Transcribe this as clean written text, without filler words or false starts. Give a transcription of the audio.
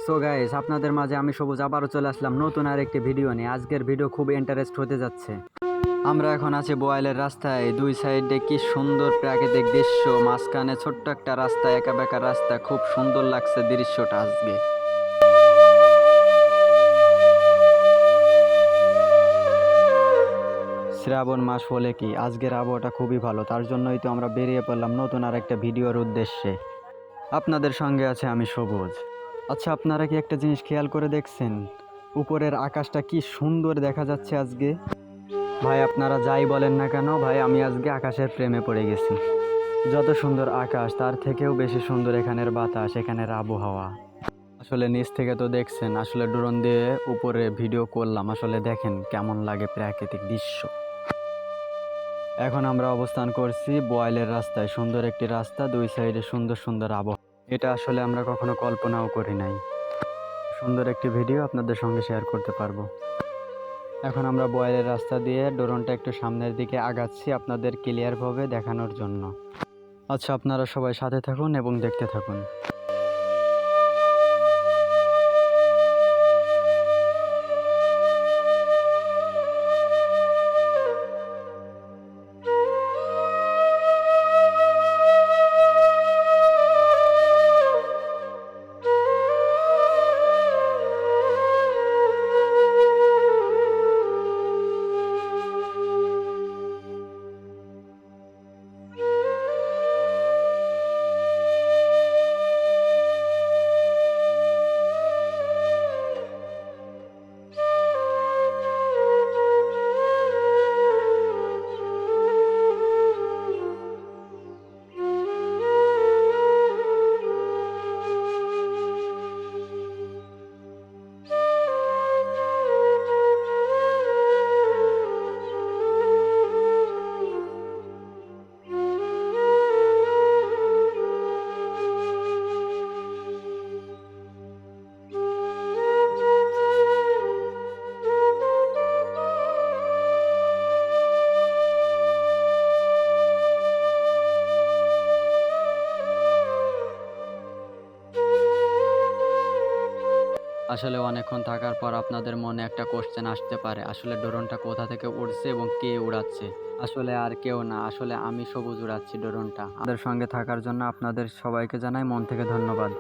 So guys, আপনাদের মাঝে আমি সবুজ আবারও চলে আসলাম নতুন আর একটি ভিডিও নিয়ে। আজকের ভিডিও খুব ইন্টারেস্ট হতে যাচ্ছে। আমরা এখন আছি বোয়ালের রাস্তায়। দুই সাইডে কি সুন্দর প্রাকৃতিক দৃশ্য, মাঝখানে ছোট্ট একটা রাস্তা, একা বেঁকা রাস্তা। খুব সুন্দর লাগছে দৃশ্যটা আজকে। শ্রাবণ মাস হলে কি আজকের আবহাওয়াটা খুবই ভালো, তার জন্যই তো আমরা বেরিয়ে পড়লাম নতুন আর একটা ভিডিওর উদ্দেশ্যে। আপনাদের সঙ্গে আছে আমি সবুজ। আচ্ছা, আপনারা কি একটা জিনিস খেয়াল করে দেখছেন? উপরের আকাশটা কি সুন্দর দেখা যাচ্ছে আজকে। ভাই আপনারা যাই বলেন না কেন, ভাই আমি আজকে আকাশের প্রেমে পড়ে গেছি। যত সুন্দর আকাশ তার থেকেও বেশি সুন্দর এখানের বাতাস, এখানের আবহাওয়া। আসলে নিচ থেকে তো দেখছেন, আসলে ড্রোন দিয়ে উপরে ভিডিও করলাম। আসলে দেখেন কেমন লাগে প্রাকৃতিক দৃশ্য। এখন আমরা অবস্থান করছি বোয়ালের রাস্তায়। সুন্দর একটি রাস্তা, দুই সাইডে সুন্দর সুন্দর আবহাওয়া। এটা আসলে আমরা কখনো কল্পনাও করি নাই। সুন্দর একটি ভিডিও আপনাদের সঙ্গে শেয়ার করতে পারবো। এখন আমরা বোয়ালের রাস্তা দিয়ে ড্রোনটা একটু সামনের দিকে আগাচ্ছি আপনাদের ক্লিয়ারভাবে দেখানোর জন্য। আচ্ছা, আপনারা সবাই সাথে থাকুন এবং দেখতে থাকুন। আসলে অনেকক্ষণ থাকার পর আপনাদের মনে একটা কোশ্চেন আসতে পারে, আসলে ড্রোনটা কোথা থেকে উড়ছে এবং কে উড়াচ্ছে। আসলে আর কেউ না, আসলে আমি সবুজ উড়াচ্ছি ড্রোনটা। আমাদের সঙ্গে থাকার জন্য আপনাদের সবাইকে জানাই মন থেকে ধন্যবাদ।